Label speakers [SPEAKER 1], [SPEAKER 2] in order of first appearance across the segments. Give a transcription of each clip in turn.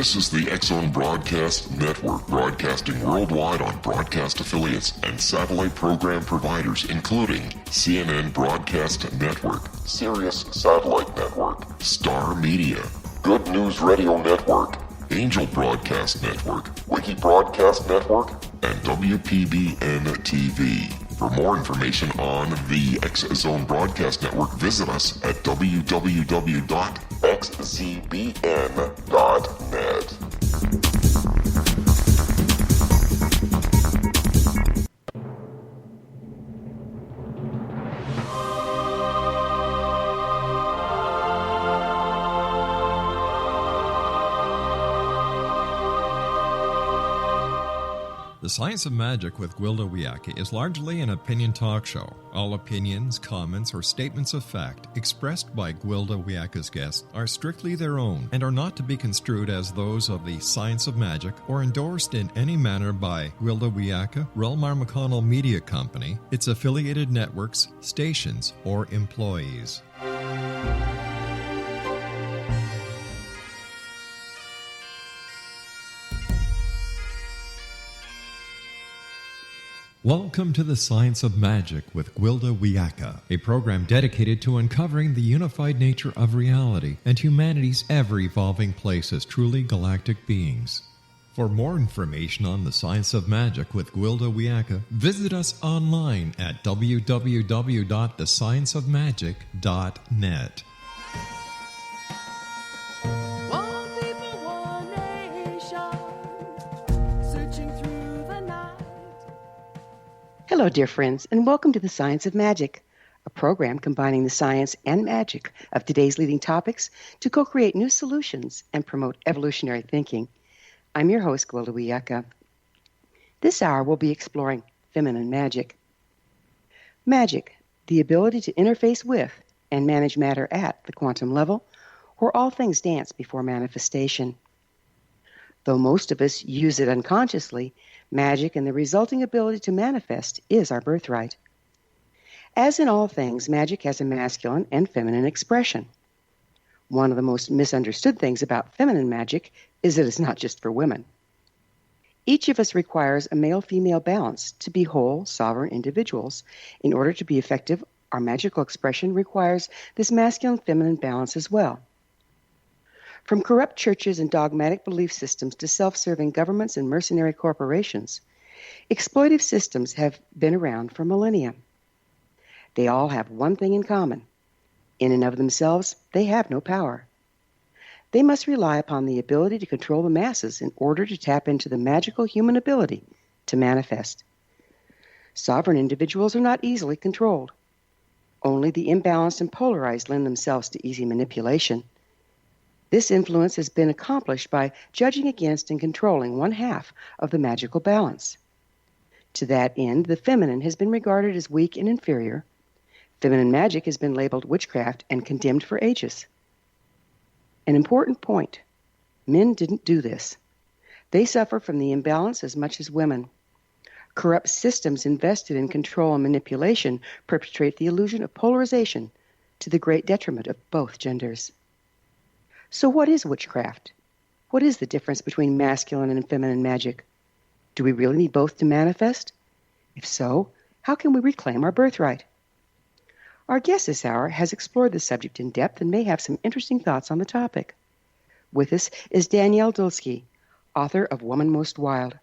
[SPEAKER 1] This is the X-Zone Broadcast Network, broadcasting worldwide on broadcast affiliates and satellite program providers, including CNN Broadcast Network, Sirius Satellite Network, Star Media, Good News Radio Network, Angel Broadcast Network, Wiki Broadcast Network, and WPBN TV. For more information on the X-Zone Broadcast Network, visit us at www.xzbn.net.
[SPEAKER 2] The Science of Magic with Gwilda Wiyaka is largely an opinion talk show. All opinions, comments, or statements of fact expressed by Gwilda Wiyaka's guests are strictly their own and are not to be construed as those of the Science of Magic or endorsed in any manner by Gwilda Wiyaka, REL-MAR McConnell Media Company, its affiliated networks, stations, or employees. Welcome to the Science of Magic with Gwilda Wiyaka, a program dedicated to uncovering the unified nature of reality and humanity's ever-evolving place as truly galactic beings. For more information on the Science of Magic with Gwilda Wiyaka, visit us online at www.thescienceofmagic.net.
[SPEAKER 3] Hello, dear friends, and welcome to the Science of Magic, a program combining the science and magic of today's leading topics to co-create new solutions and promote evolutionary thinking. I'm your host, Gwilda Wiyaka. This hour we'll be exploring feminine magic. Magic, the ability to interface with and manage matter at the quantum level, where all things dance before manifestation. Though most of us use it unconsciously, magic and the resulting ability to manifest is our birthright. As in all things, magic has a masculine and feminine expression. One of the most misunderstood things about feminine magic is that it's not just for women. Each of us requires a male-female balance to be whole, sovereign individuals. In order to be effective, our magical expression requires this masculine-feminine balance as well. From corrupt churches and dogmatic belief systems to self-serving governments and mercenary corporations, exploitive systems have been around for millennia. They all have one thing in common. In and of themselves, they have no power. They must rely upon the ability to control the masses in order to tap into the magical human ability to manifest. Sovereign individuals are not easily controlled. Only the imbalanced and polarized lend themselves to easy manipulation. This influence has been accomplished by judging against and controlling one half of the magical balance. To that end, the feminine has been regarded as weak and inferior. Feminine magic has been labeled witchcraft and condemned for ages. An important point: men didn't do this. They suffer from the imbalance as much as women. Corrupt systems invested in control and manipulation perpetrate the illusion of polarization to the great detriment of both genders. So what is witchcraft? What is the difference between masculine and feminine magic? Do we really need both to manifest? If so, how can we reclaim our birthright? Our guest this hour has explored the subject in depth and may have some interesting thoughts on the topic. With us is Danielle Dulsky, author of Woman Most Wild.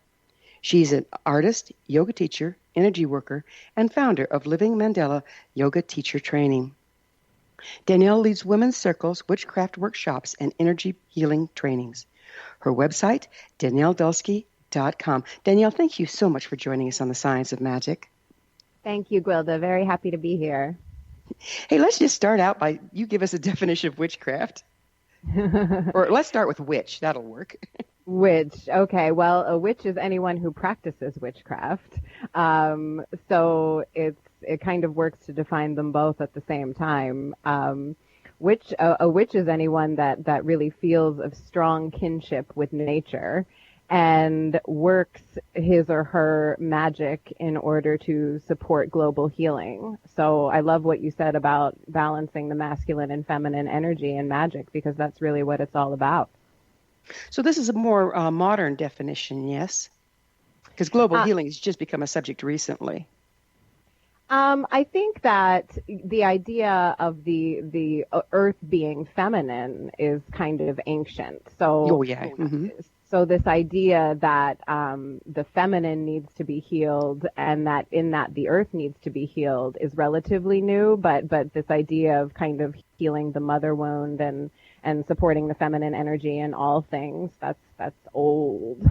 [SPEAKER 3] She's an artist, yoga teacher, energy worker, and founder of Living Mandala Yoga Teacher Training. Danielle leads women's circles, witchcraft workshops, and energy healing trainings. Her website, DanielleDulsky.com. Danielle, thank you so much for joining us on the Science of Magic.
[SPEAKER 4] Thank you, Gwilda. Very happy to be here.
[SPEAKER 3] Hey, let's just start out by you give us a definition of witchcraft. Or let's start with witch. That'll work.
[SPEAKER 4] Witch. Okay. Well, a witch is anyone who practices witchcraft. So it kind of works to define them both at the same time. A witch is anyone that really feels a strong kinship with nature and works his or her magic in order to support global healing. So I love what you said about balancing the masculine and feminine energy in magic, because that's really what it's all about.
[SPEAKER 3] So this is a more modern definition, yes? Because global healing has just become a subject recently.
[SPEAKER 4] I think that the idea of the earth being feminine is kind of ancient. So, so this idea that the feminine needs to be healed, and that in that the earth needs to be healed, is relatively new. But this idea of kind of healing the mother wound and supporting the feminine energy in all things, that's old.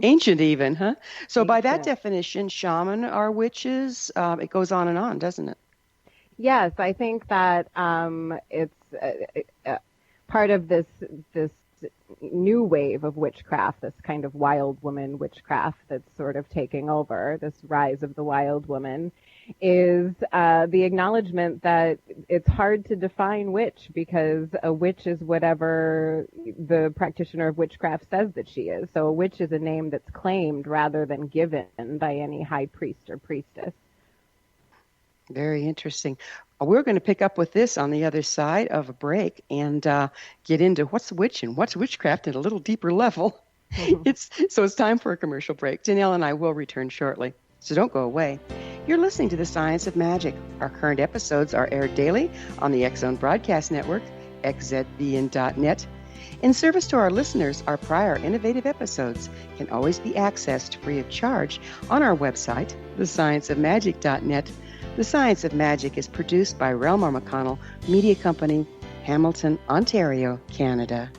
[SPEAKER 3] Ancient even, huh? So by that definition, shaman are witches. It goes on and on, doesn't it?
[SPEAKER 4] Yes, I think that it's part of this new wave of witchcraft, this kind of wild woman witchcraft that's sort of taking over, this rise of the wild woman, is the acknowledgement that it's hard to define witch, because a witch is whatever the practitioner of witchcraft says that she is. So a witch is a name that's claimed rather than given by any high priest or priestess.
[SPEAKER 3] Very interesting. We're going to pick up with this on the other side of a break and get into what's witch and what's witchcraft at a little deeper level. It's time for a commercial break. Danielle and I will return shortly, so don't go away. You're listening to The Science of Magic. Our current episodes are aired daily on the X Zone Broadcast Network, xzbn.net. In service to our listeners, our prior innovative episodes can always be accessed free of charge on our website, thescienceofmagic.net. The Science of Magic is produced by REL-MAR McConnell Media Company, Hamilton, Ontario, Canada.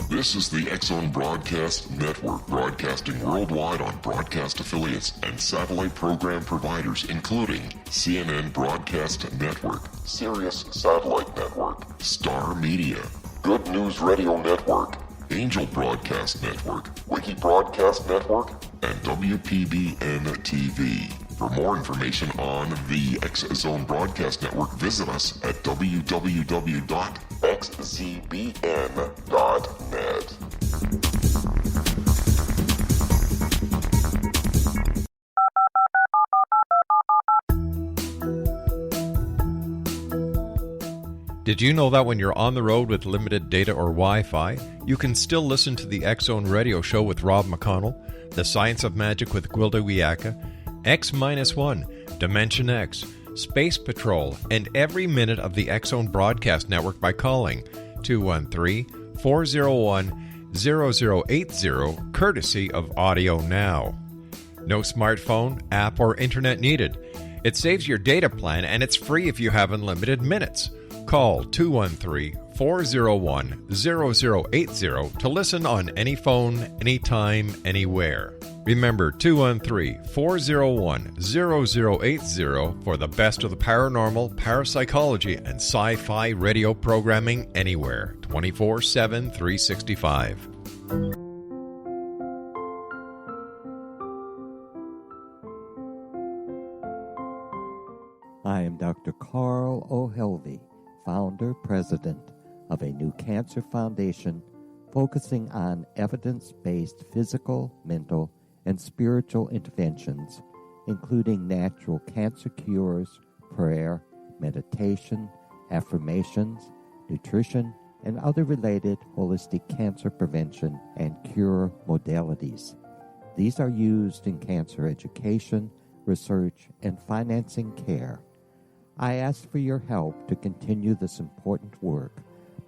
[SPEAKER 1] This is the X Zone Broadcast Network, broadcasting worldwide on broadcast affiliates and satellite program providers, including CNN Broadcast Network, Sirius Satellite Network, Star Media, Good News Radio Network, Angel Broadcast Network, Wiki Broadcast Network, and WPBN TV. For more information on the X Zone Broadcast Network, visit us at www.xzbn.net.
[SPEAKER 2] Did you know that when you're on the road with limited data or Wi-Fi, you can still listen to the X Zone Radio Show with Rob McConnell, The Science of Magic with Gwilda Wiyaka, X-1, Dimension X, Space Patrol, and every minute of the X Zone Broadcast Network by calling 213-401-0080, courtesy of Audio Now. No smartphone, app, or internet needed. It saves your data plan, and it's free if you have unlimited minutes. Call 213-401-0080 to listen on any phone, anytime, anywhere. Remember 213-401-0080 for the best of the paranormal, parapsychology, and sci-fi radio programming anywhere, 24/7, 365.
[SPEAKER 5] I am Dr. Carl O'Helvey, founder, president of a new cancer foundation focusing on evidence-based physical, mental, and spiritual interventions, including natural cancer cures, prayer, meditation, affirmations, nutrition, and other related holistic cancer prevention and cure modalities. These are used in cancer education, research, and financing care. I ask for your help to continue this important work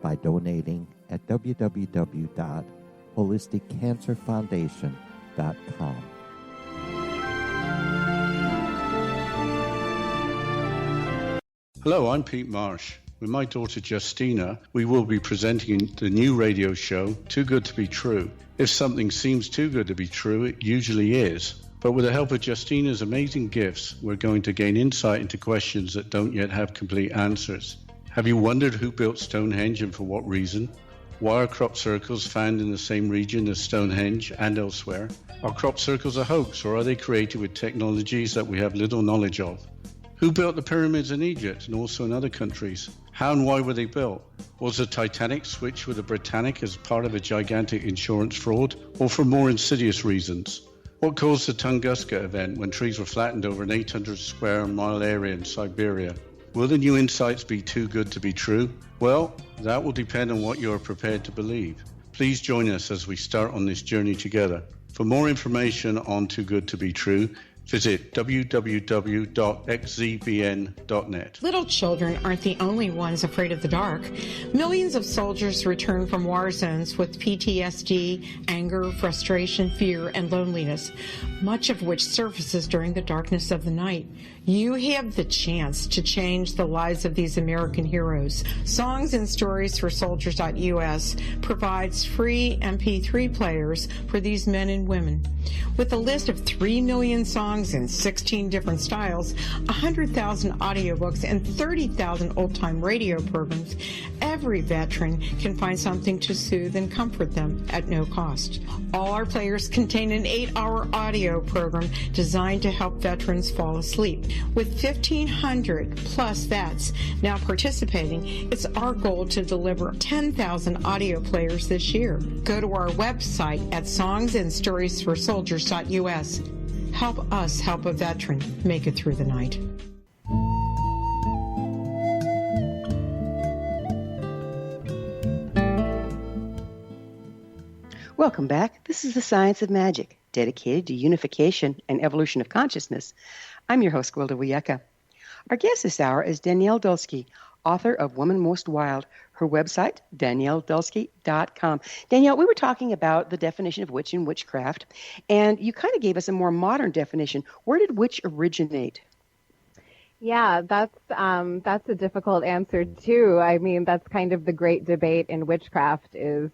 [SPEAKER 5] by donating at www.holisticcancerfoundation.com.
[SPEAKER 6] Hello, I'm Pete Marsh. With my daughter Justina, we will be presenting the new radio show, Too Good to Be True. If something seems too good to be true, it usually is. But with the help of Justina's amazing gifts, we're going to gain insight into questions that don't yet have complete answers. Have you wondered who built Stonehenge and for what reason? Why are crop circles found in the same region as Stonehenge and elsewhere? Are crop circles a hoax, or are they created with technologies that we have little knowledge of? Who built the pyramids in Egypt and also in other countries? How and why were they built? Was the Titanic switched with the Britannic as part of a gigantic insurance fraud, or for more insidious reasons? What caused the Tunguska event when trees were flattened over an 800 square mile area in Siberia? Will the new insights be too good to be true? Well, that will depend on what you are prepared to believe. Please join us as we start on this journey together. For more information on Too Good to Be True, visit www.xzbn.net.
[SPEAKER 7] Little children aren't the only ones afraid of the dark. Millions of soldiers return from war zones with PTSD, anger, frustration, fear, and loneliness, much of which surfaces during the darkness of the night. You have the chance to change the lives of these American heroes. Songs and Stories for Soldiers.us provides free MP3 players for these men and women. With a list of 3 million songs in 16 different styles, 100,000 audiobooks, and 30,000 old-time radio programs, every veteran can find something to soothe and comfort them at no cost. All our players contain an 8-hour audio program designed to help veterans fall asleep. With 1,500 plus vets now participating, it's our goal to deliver 10,000 audio players this year. Go to our website at songsandstoriesforsoldiers.us. Help us help a veteran make it through the night.
[SPEAKER 3] Welcome back. This is the Science of Magic, dedicated to unification and evolution of consciousness. I'm your host, Gwilda Wiyaka. Our guest this hour is Danielle Dulsky, author of Woman Most Wild. Her website, DanielleDulsky.com. Danielle, we were talking about the definition of witch and witchcraft, and you kind of gave us a more modern definition. Where did witch originate?
[SPEAKER 4] Yeah, that's a difficult answer too. I mean, that's kind of the great debate in witchcraft is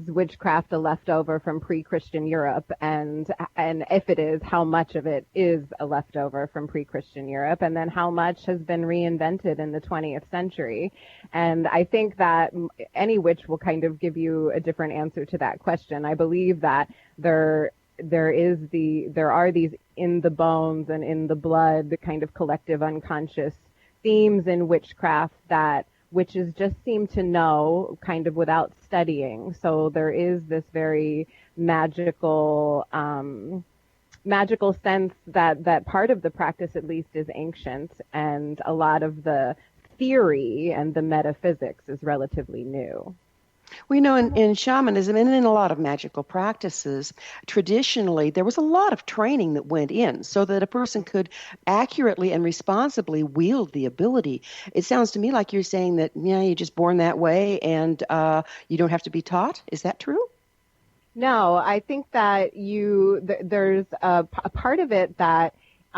[SPEAKER 4] witchcraft a leftover from pre-Christian Europe, and if it is, how much of it is a leftover from pre-Christian Europe, and then how much has been reinvented in the 20th century. And I think that any witch will kind of give you a different answer to that question. I believe that there are these in the bones and in the blood, the kind of collective unconscious themes in witchcraft that witches just seem to know kind of without studying. So there is this very magical sense that part of the practice at least is ancient, and a lot of the theory and the metaphysics is relatively new.
[SPEAKER 3] Well, you know, in shamanism and in a lot of magical practices, traditionally there was a lot of training that went in so that a person could accurately and responsibly wield the ability. It sounds to me like you're saying that, yeah, you're just born that way and you don't have to be taught. Is that true?
[SPEAKER 4] No, I think that there's a part of it that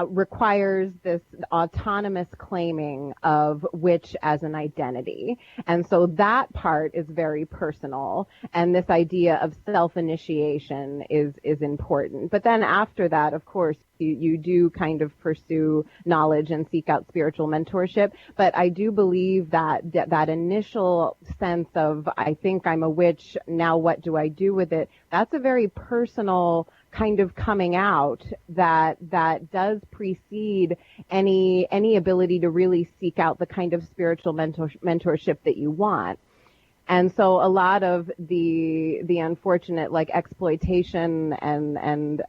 [SPEAKER 4] requires this autonomous claiming of witch as an identity. And so that part is very personal. And this idea of self-initiation is important. But then after that, of course, you do kind of pursue knowledge and seek out spiritual mentorship. But I do believe that initial sense of, I think I'm a witch, now what do I do with it? That's a very personal kind of coming out that does precede any ability to really seek out the kind of spiritual mentorship that you want. And so a lot of the unfortunate like exploitation and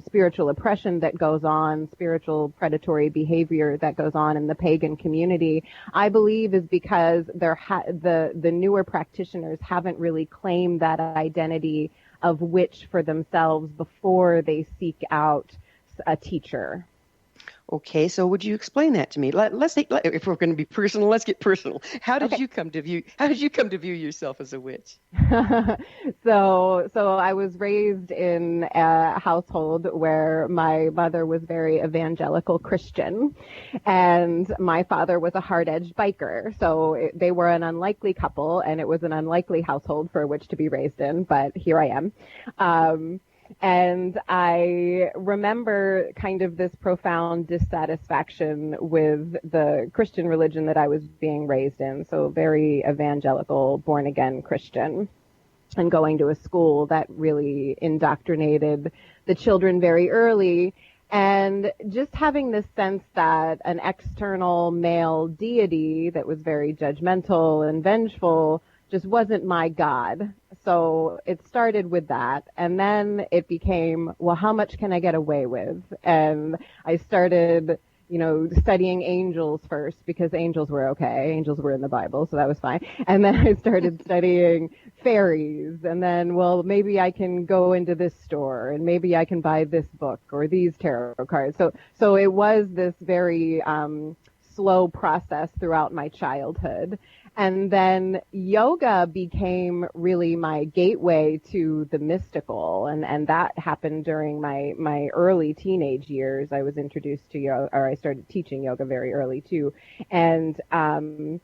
[SPEAKER 4] spiritual oppression that goes on, spiritual predatory behavior that goes on in the pagan community, I believe is because the newer practitioners haven't really claimed that identity of witch for themselves before they seek out a teacher.
[SPEAKER 3] Okay, so would you explain that to me? If we're going to be personal, let's get personal. How did you come to view yourself as a witch?
[SPEAKER 4] So I was raised in a household where my mother was very evangelical Christian, and my father was a hard-edged biker. So they were an unlikely couple, and it was an unlikely household for a witch to be raised in. But here I am. And I remember kind of this profound dissatisfaction with the Christian religion that I was being raised in, so very evangelical, born-again Christian, and going to a school that really indoctrinated the children very early, and just having this sense that an external male deity that was very judgmental and vengeful just wasn't my God. So it started with that, and then it became, well, how much can I get away with? And I started, studying angels first, because angels were okay. Angels were in the Bible, so that was fine. And then I started studying fairies, and then, well, maybe I can go into this store, and maybe I can buy this book or these tarot cards. So it was this very slow process throughout my childhood. And then yoga became really my gateway to the mystical, and that happened during my early teenage years. I was introduced to yoga, or I started teaching yoga very early too. And then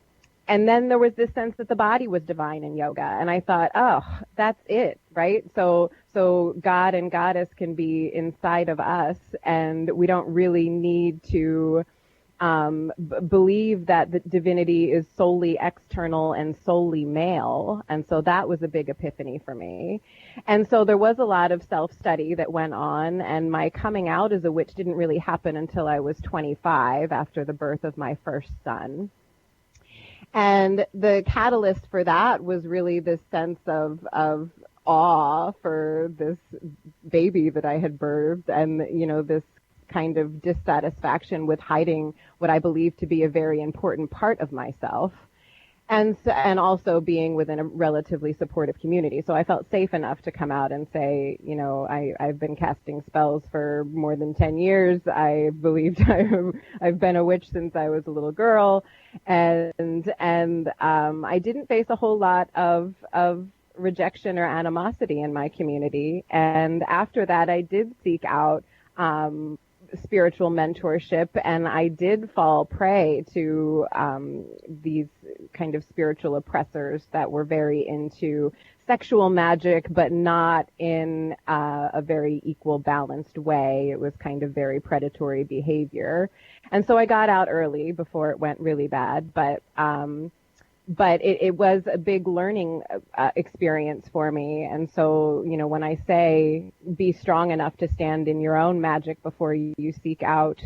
[SPEAKER 4] there was this sense that the body was divine in yoga, and I thought, oh, that's it, right? So God and Goddess can be inside of us, and we don't really need to believe that the divinity is solely external and solely male. And so that was a big epiphany for me. And so there was a lot of self-study that went on, and my coming out as a witch didn't really happen until I was 25, after the birth of my first son. And the catalyst for that was really this sense of awe for this baby that I had birthed, and, this kind of dissatisfaction with hiding what I believe to be a very important part of myself, and also being within a relatively supportive community. So I felt safe enough to come out and say, I've been casting spells for more than 10 years. I believed I've been a witch since I was a little girl, and I didn't face a whole lot of rejection or animosity in my community. And after that, I did seek out spiritual mentorship, and I did fall prey to these kind of spiritual oppressors that were very into sexual magic, but not in a very equal, balanced way. It was kind of very predatory behavior. And so I got out early before it went really bad, but it was a big learning experience for me. And so, when I say be strong enough to stand in your own magic before you seek out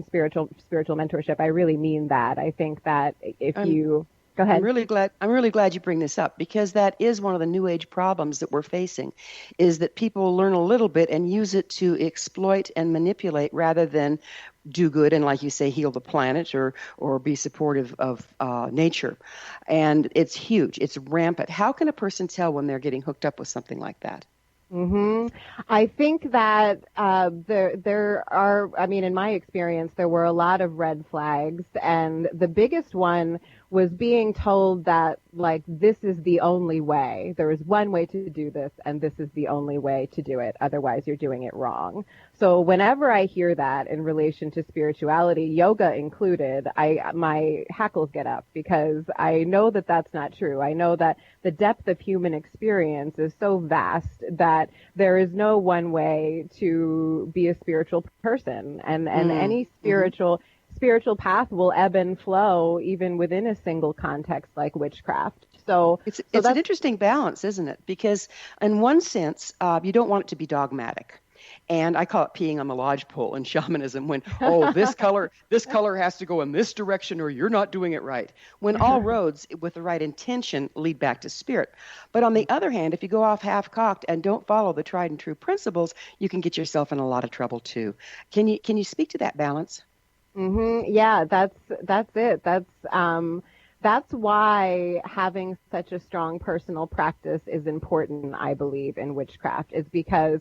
[SPEAKER 4] spiritual mentorship, I really mean that. I think that if you go ahead.
[SPEAKER 3] I'm really glad you bring this up, because that is one of the new age problems that we're facing, is that people learn a little bit and use it to exploit and manipulate rather than do good and, like you say, heal the planet or be supportive of nature. And it's huge. It's rampant. How can a person tell when they're getting hooked up with something like that?
[SPEAKER 4] I think that there are, in my experience, there were a lot of red flags, and the biggest one was being told that, this is the only way. There is one way to do this, and this is the only way to do it. Otherwise, you're doing it wrong. So whenever I hear that in relation to spirituality, yoga included, my hackles get up, because I know that that's not true. I know that the depth of human experience is so vast that there is no one way to be a spiritual person, and any spiritual path will ebb and flow even within a single context like witchcraft. So
[SPEAKER 3] it's an interesting balance, isn't it? Because in one sense, you don't want it to be dogmatic. And I call it peeing on the lodge pole in shamanism, when, this color has to go in this direction or you're not doing it right. When all roads with the right intention lead back to spirit. But on the other hand, if you go off half-cocked and don't follow the tried and true principles, you can get yourself in a lot of trouble too. Can you speak to that balance?
[SPEAKER 4] Yeah, that's it. That's why having such a strong personal practice is important, I believe, in witchcraft, is because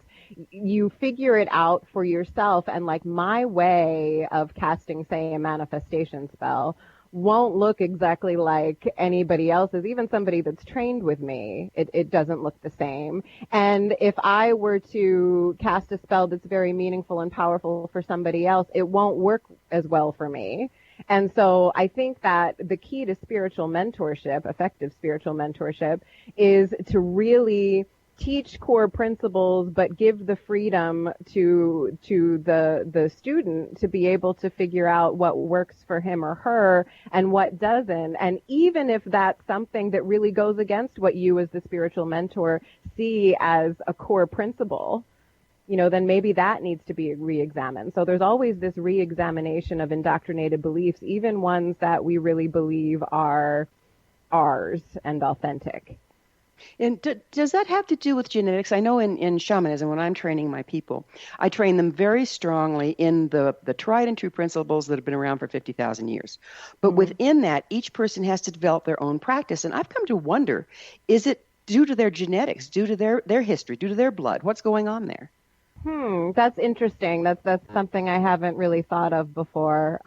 [SPEAKER 4] you figure it out for yourself. And my way of casting, say, a manifestation spell won't look exactly like anybody else's, even somebody that's trained with me. It doesn't look the same. And if I were to cast a spell that's very meaningful and powerful for somebody else, it won't work as well for me. And so I think that the key to spiritual mentorship, effective spiritual mentorship, is to really teach core principles, but give the freedom to the student to be able to figure out what works for him or her and what doesn't. And even if that's something that really goes against what you as the spiritual mentor see as a core principle, then maybe that needs to be re-examined. So there's always this re-examination of indoctrinated beliefs, even ones that we really believe are ours and authentic.
[SPEAKER 3] And does that have to do with genetics? I know in shamanism, when I'm training my people, I train them very strongly in the tried and true principles that have been around for 50,000 years. But within that, each person has to develop their own practice. And I've come to wonder, is it due to their genetics, due to their history, due to their blood? What's going on there?
[SPEAKER 4] That's interesting. That's something I haven't really thought of before.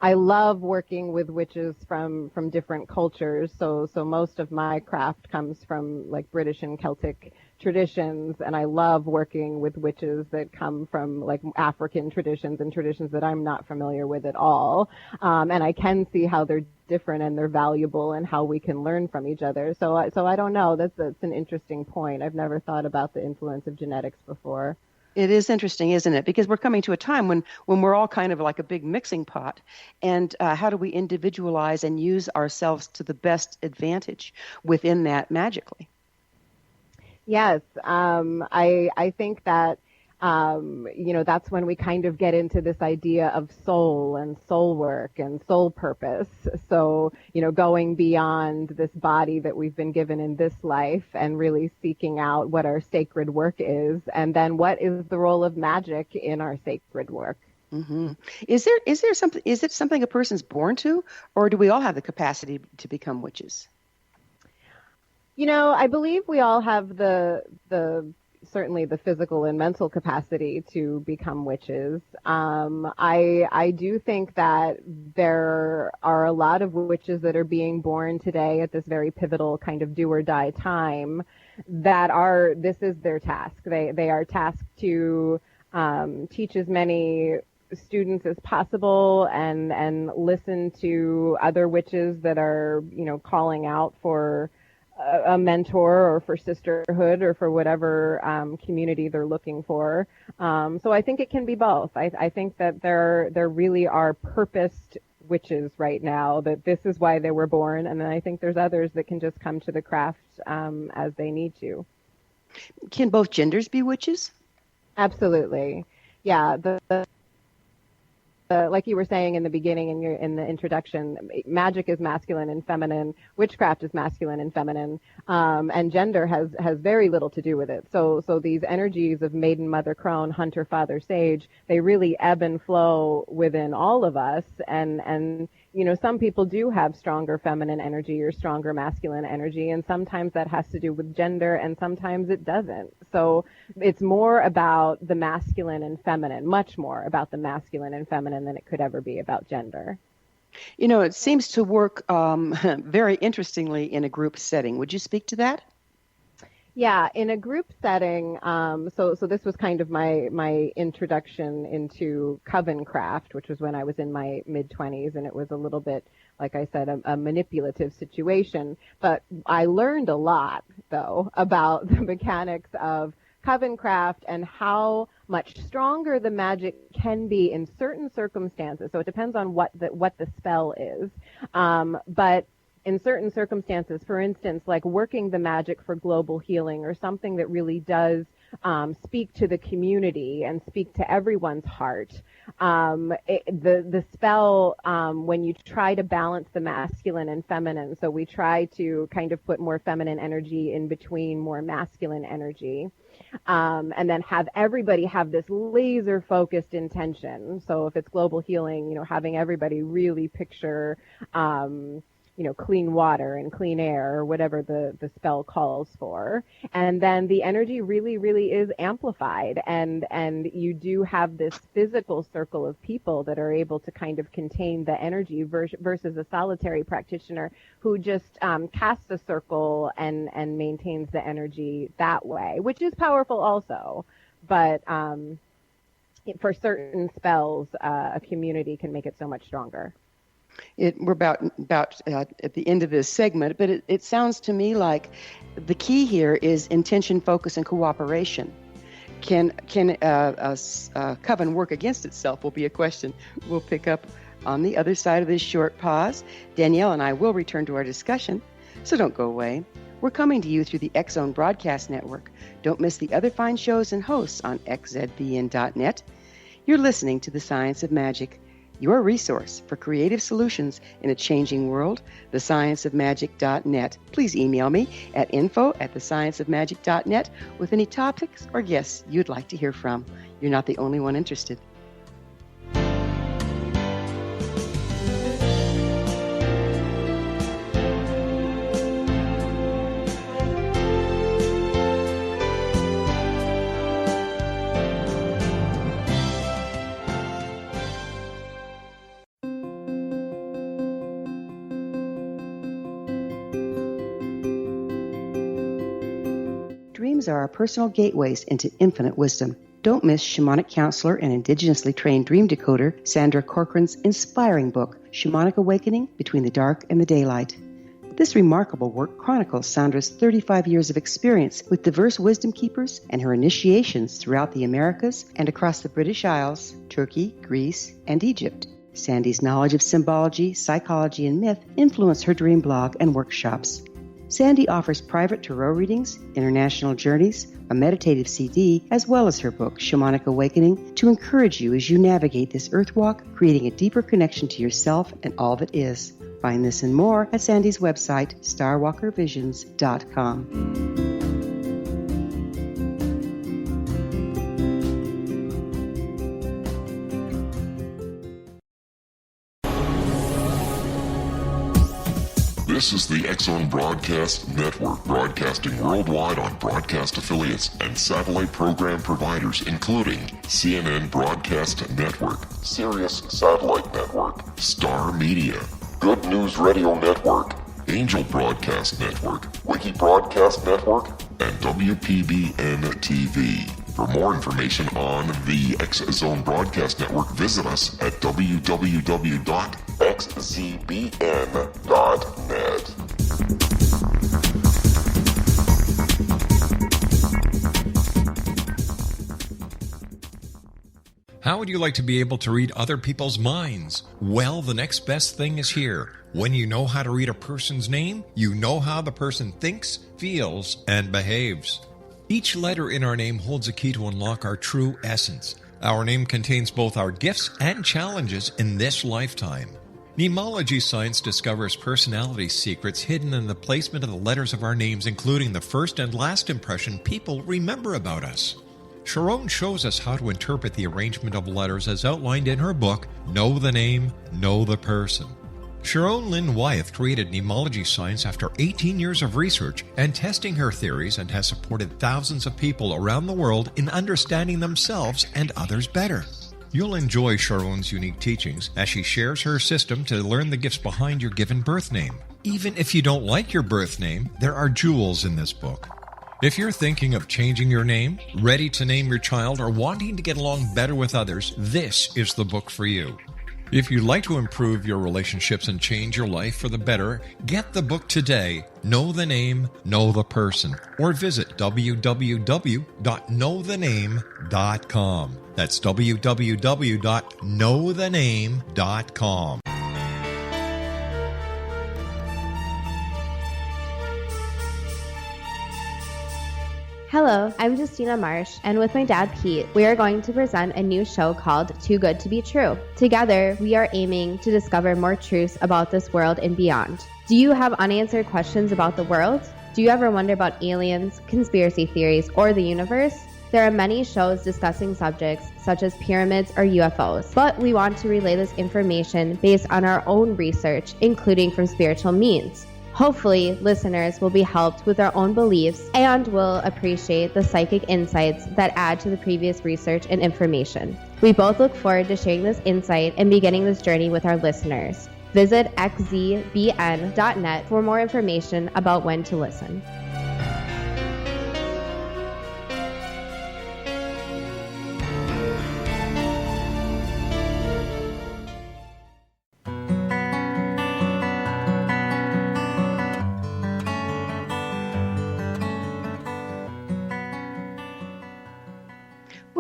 [SPEAKER 4] I love working with witches from different cultures. So most of my craft comes from like British and Celtic traditions, and I love working with witches that come from like African traditions and traditions that I'm not familiar with at all. And I can see how they're different and they're valuable and how we can learn from each other. So I don't know. That's an interesting point. I've never thought about the influence of genetics before.
[SPEAKER 3] It is interesting, isn't it? Because we're coming to a time when we're all kind of like a big mixing pot. And how do we individualize and use ourselves to the best advantage within that magically?
[SPEAKER 4] Yes. I think that, that's when we kind of get into this idea of soul and soul work and soul purpose. So, going beyond this body that we've been given in this life and really seeking out what our sacred work is, and then what is the role of magic in our sacred work.
[SPEAKER 3] Mm-hmm. Is there something? Is it something a person's born to, or do we all have the capacity to become witches?
[SPEAKER 4] I believe we all have certainly the physical and mental capacity to become witches. I do think that there are a lot of witches that are being born today at this very pivotal kind of do or die time this is their task. They are tasked to teach as many students as possible and listen to other witches that are, calling out for a mentor or for sisterhood or for whatever community they're looking for. So I think it can be both. I think that there really are purposed witches right now, that this is why they were born, and then I think there's others that can just come to the craft as they need to.
[SPEAKER 3] Can both genders be witches?
[SPEAKER 4] Absolutely. Yeah, like you were saying in the beginning in the introduction, magic is masculine and feminine, witchcraft is masculine and feminine, and gender has very little to do with it. So these energies of maiden, mother, crone, hunter, father, sage, they really ebb and flow within all of us, and some people do have stronger feminine energy or stronger masculine energy, and sometimes that has to do with gender, and sometimes it doesn't. So it's more about the masculine and feminine, much more about the masculine and feminine than it could ever be about gender.
[SPEAKER 3] It seems to work very interestingly in a group setting. Would you speak to that?
[SPEAKER 4] Yeah, in a group setting, so this was kind of my introduction into coven craft, which was when I was in my mid-20s, and it was a little bit, like I said, a manipulative situation. But I learned a lot, though, about the mechanics of coven craft and how much stronger the magic can be in certain circumstances. So it depends on what the spell is. But in certain circumstances, for instance, like working the magic for global healing or something that really does speak to the community and speak to everyone's heart, the spell, when you try to balance the masculine and feminine, so we try to kind of put more feminine energy in between more masculine energy, and then have everybody have this laser focused intention. So if it's global healing, having everybody really picture clean water and clean air or whatever the spell calls for. And then the energy really, really is amplified. And you do have this physical circle of people that are able to kind of contain the energy versus a solitary practitioner who just casts a circle and maintains the energy that way, which is powerful also. But for certain spells, a community can make it so much stronger.
[SPEAKER 3] We're about at the end of this segment, but it sounds to me like the key here is intention, focus, and cooperation. Can a coven work against itself will be a question we'll pick up on the other side of this short pause. Danielle and I will return to our discussion, so don't go away. We're coming to you through the X-Zone Broadcast Network. Don't miss the other fine shows and hosts on xzbn.net. You're listening to The Science of Magic, your resource for creative solutions in a changing world, thescienceofmagic.net. Please email me at info@thescienceofmagic.net with any topics or guests you'd like to hear from. You're not the only one interested. Dreams are our personal gateways into infinite wisdom. Don't miss shamanic counselor and indigenously trained dream decoder Sandra Corcoran's inspiring book, Shamanic Awakening Between the Dark and the Daylight. This remarkable work chronicles Sandra's 35 years of experience with diverse wisdom keepers and her initiations throughout the Americas and across the British Isles, Turkey, Greece, and Egypt. Sandy's knowledge of symbology, psychology, and myth influence her dream blog and workshops. Sandy offers private tarot readings, international journeys, a meditative CD, as well as her book, Shamanic Awakening, to encourage you as you navigate this earth walk, creating a deeper connection to yourself and all that is. Find this and more at Sandy's website, starwalkervisions.com.
[SPEAKER 1] This is the X-Zone Broadcast Network, broadcasting worldwide on broadcast affiliates and satellite program providers, including CNN Broadcast Network, Sirius Satellite Network, Star Media, Good News Radio Network, Angel Broadcast Network, Wiki Broadcast Network, and WPBN TV. For more information on the X-Zone Broadcast Network, visit us at www.xzbn.net.
[SPEAKER 2] How would you like to be able to read other people's minds? Well, the next best thing is here. When you know how to read a person's name, you know how the person thinks, feels, and behaves. Each letter in our name holds a key to unlock our true essence. Our name contains both our gifts and challenges in this lifetime. Nemology science discovers personality secrets hidden in the placement of the letters of our names, including the first and last impression people remember about us. Sharon shows us how to interpret the arrangement of letters as outlined in her book, Know the Name, Know the Person. Sharon Lynn Wyeth created Nemology science after 18 years of research and testing her theories, and has supported thousands of people around the world in understanding themselves and others better. You'll enjoy Sharon's unique teachings as she shares her system to learn the gifts behind your given birth name. Even if you don't like your birth name, there are jewels in this book. If you're thinking of changing your name, ready to name your child, or wanting to get along better with others, this is the book for you. If you'd like to improve your relationships and change your life for the better, get the book today, Know the Name, Know the Person, or visit www.knowthename.com. That's www.knowthename.com.
[SPEAKER 8] Hello, I'm Justina Marsh, and with my dad Pete, we are going to present a new show called Too Good to Be True. Together, we are aiming to discover more truths about this world and beyond. Do you have unanswered questions about the world? Do you ever wonder about aliens, conspiracy theories, or the universe? There are many shows discussing subjects such as pyramids or UFOs, but we want to relay this information based on our own research, including from spiritual means. Hopefully, listeners will be helped with their own beliefs and will appreciate the psychic insights that add to the previous research and information. We both look forward to sharing this insight and beginning this journey with our listeners. Visit xzbn.net for more information about when to listen.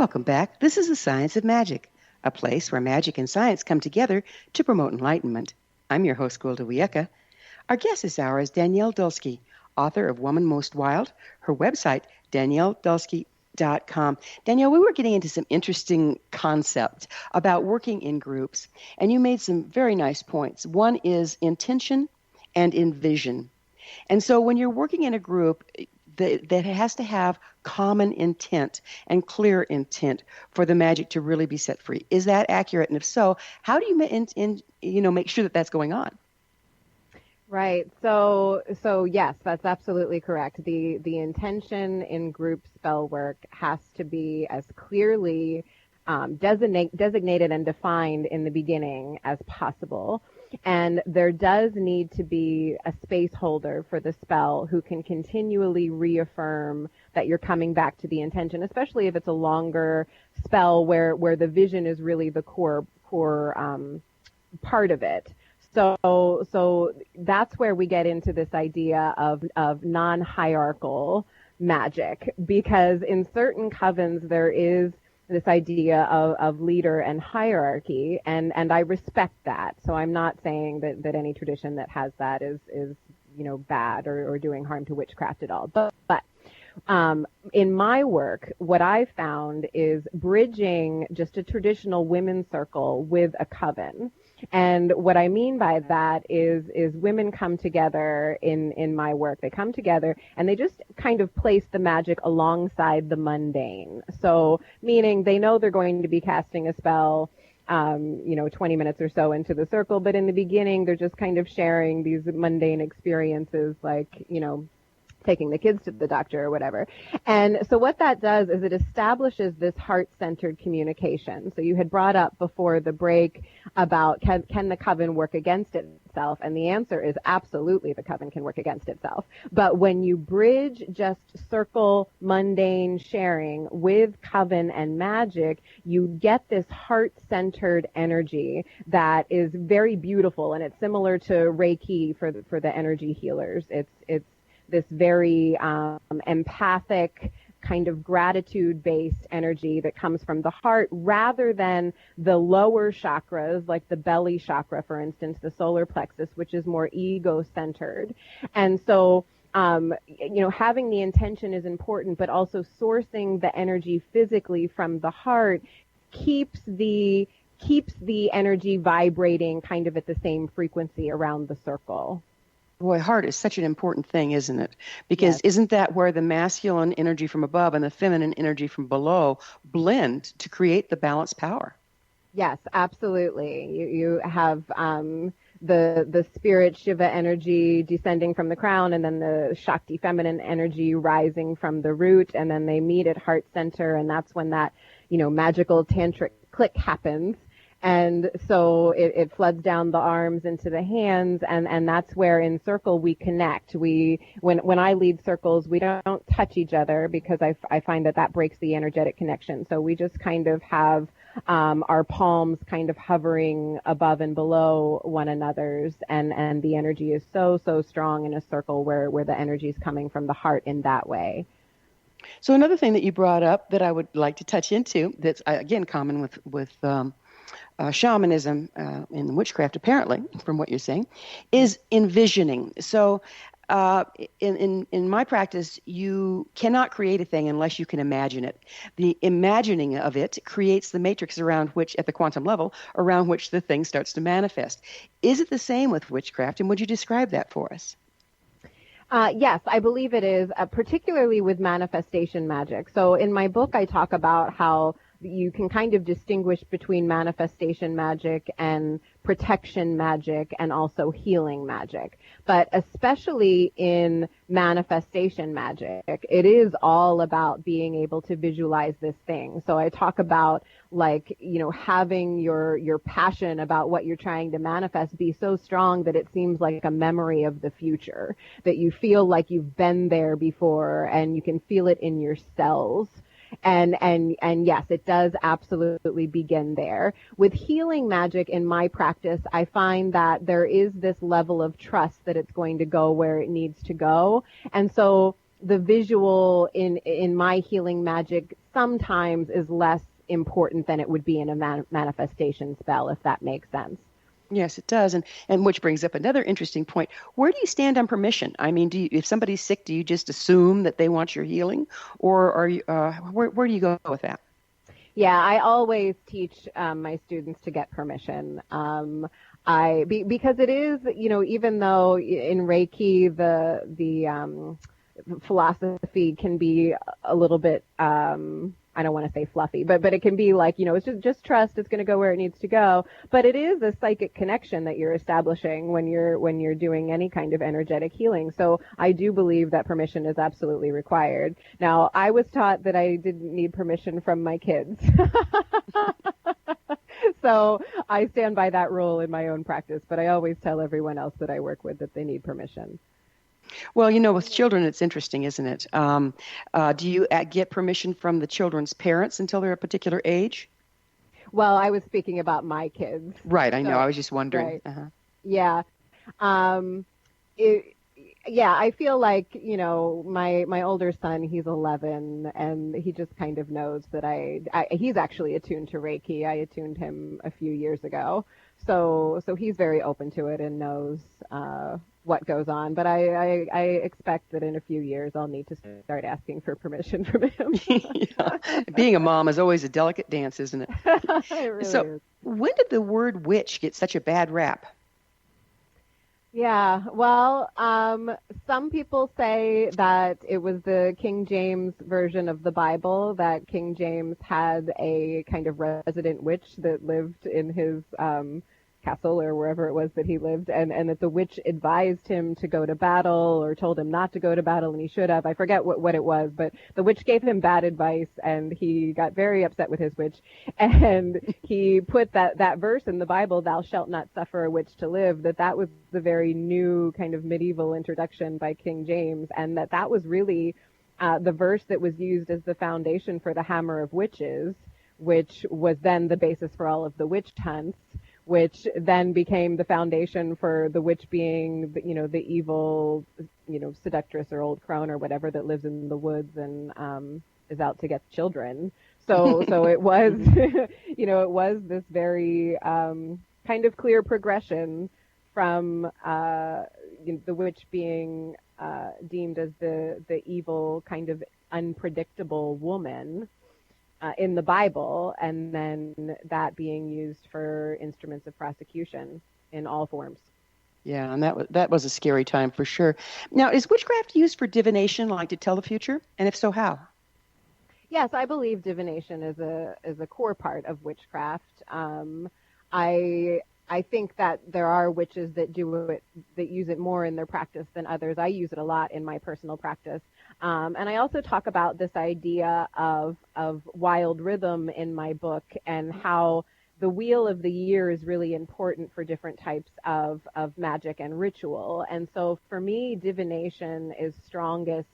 [SPEAKER 3] Welcome back. This is the Science of Magic, a place where magic and science come together to promote enlightenment. I'm your host, Gwilda Wiyaka. Our guest this hour is Danielle Dulsky, author of Woman Most Wild. Her website, DanielleDulsky.com. Danielle, we were getting into some interesting concepts about working in groups, and you made some very nice points. One is intention and envision. And so when you're working in a group, that has to have common intent and clear intent for the magic to really be set free. Is that accurate? And if so, how do you make sure that that's going on?
[SPEAKER 4] Right. So yes, that's absolutely correct. The intention in group spell work has to be as clearly designated and defined in the beginning as possible. And there does need to be a space holder for the spell who can continually reaffirm that you're coming back to the intention, especially if it's a longer spell where the vision is really the core part of it. So that's where we get into this idea of non-hierarchical magic, because in certain covens there is this idea of leader and hierarchy, and I respect that. So I'm not saying that any tradition that has that is bad or doing harm to witchcraft at all. But in my work, what I found is bridging just a traditional women's circle with a coven. And what I mean by that is women come together in my work. They come together and they just kind of place the magic alongside the mundane. So meaning they know they're going to be casting a spell 20 minutes or so into the circle, but in the beginning they're just kind of sharing these mundane experiences like, taking the kids to the doctor or whatever. And so what that does is it establishes this heart-centered communication. So you had brought up before the break about can the coven work against itself? And the answer is absolutely the coven can work against itself. But when you bridge just circle mundane sharing with coven and magic, you get this heart-centered energy that is very beautiful, and it's similar to Reiki for the energy healers. It's this very empathic kind of gratitude-based energy that comes from the heart rather than the lower chakras, like the belly chakra, for instance, the solar plexus, which is more ego-centered. And so, having the intention is important, but also sourcing the energy physically from the heart keeps the energy vibrating kind of at the same frequency around the circle.
[SPEAKER 3] Boy, heart is such an important thing, isn't it? Because
[SPEAKER 4] Yes.
[SPEAKER 3] Isn't that where the masculine energy from above and the feminine energy from below blend to create the balanced power?
[SPEAKER 4] Yes, absolutely. You have the spirit Shiva energy descending from the crown, and then the Shakti feminine energy rising from the root, and then they meet at heart center, and that's when that magical tantric click happens. And so it floods down the arms into the hands, and that's where in circle we connect. When I lead circles, we don't touch each other because I find that breaks the energetic connection. So we just kind of have our palms kind of hovering above and below one another's, and the energy is so strong in a circle where the energy is coming from the heart in that way.
[SPEAKER 3] So another thing that you brought up that I would like to touch into that's, again, common with shamanism and witchcraft, apparently, from what you're saying, is envisioning. So in my practice, you cannot create a thing unless you can imagine it. The imagining of it creates the matrix around which, at the quantum level, around which the thing starts to manifest. Is it the same with witchcraft, and would you describe that for us?
[SPEAKER 4] Yes, I believe it is, particularly with manifestation magic. So in my book, I talk about how you can kind of distinguish between manifestation magic and protection magic and also healing magic. But especially in manifestation magic, it is all about being able to visualize this thing. So I talk about having your passion about what you're trying to manifest be so strong that it seems like a memory of the future, that you feel like you've been there before and you can feel it in your cells. And yes, it does absolutely begin there. With healing magic in my practice, I find that there is this level of trust that it's going to go where it needs to go. And so the visual in my healing magic sometimes is less important than it would be in a manifestation spell, if that makes sense.
[SPEAKER 3] Yes, it does. And which brings up another interesting point. Where do you stand on permission? I mean, if somebody's sick, do you just assume that they want your healing? Or are you, where do you go with that?
[SPEAKER 4] Yeah, I always teach my students to get permission. Because it is, even though in Reiki, the philosophy can be a little bit, I don't want to say fluffy, but it can be like, it's just trust, it's going to go where it needs to go. But it is a psychic connection that you're establishing when you're doing any kind of energetic healing. So I do believe that permission is absolutely required. Now, I was taught that I didn't need permission from my kids. So I stand by that rule in my own practice, but I always tell everyone else that I work with that they need permission.
[SPEAKER 3] Well, with children, it's interesting, isn't it? Do you get permission from the children's parents until they're a particular age?
[SPEAKER 4] Well, I was speaking about my kids.
[SPEAKER 3] Right, I know. I was just wondering.
[SPEAKER 4] Right.
[SPEAKER 3] Uh-huh.
[SPEAKER 4] Yeah. I feel like, my older son, he's 11, and he just kind of knows that he's actually attuned to Reiki. I attuned him a few years ago. So he's very open to it and knows what goes on. But I expect that in a few years I'll need to start asking for permission from him.
[SPEAKER 3] Yeah. Being a mom is always a delicate dance, isn't it?
[SPEAKER 4] It really is.
[SPEAKER 3] When did the word witch get such a bad rap?
[SPEAKER 4] Yeah, well, some people say that it was the King James version of the Bible, that King James had a kind of resident witch that lived in his castle or wherever it was that he lived, and that the witch advised him to go to battle or told him not to go to battle, and he should have. I forget what it was, but the witch gave him bad advice, and he got very upset with his witch, and he put that verse in the Bible, "Thou shalt not suffer a witch to live," that was the very new kind of medieval introduction by King James, and that was really the verse that was used as the foundation for the Hammer of Witches, which was then the basis for all of the witch hunts, which then became the foundation for the witch being, the evil, seductress or old crone or whatever that lives in the woods and is out to get children. So it was, it was this very kind of clear progression from the witch being deemed as the evil, kind of unpredictable woman in the Bible, and then that being used for instruments of prosecution in all forms.
[SPEAKER 3] Yeah, and that was a scary time for sure. Now, is witchcraft used for divination, like to tell the future? And if so, how?
[SPEAKER 4] Yes, I believe divination is a core part of witchcraft. I think that there are witches that use it more in their practice than others. I use it a lot in my personal practice. And I also talk about this idea of wild rhythm in my book, and how the wheel of the year is really important for different types of magic and ritual. And so for me, divination is strongest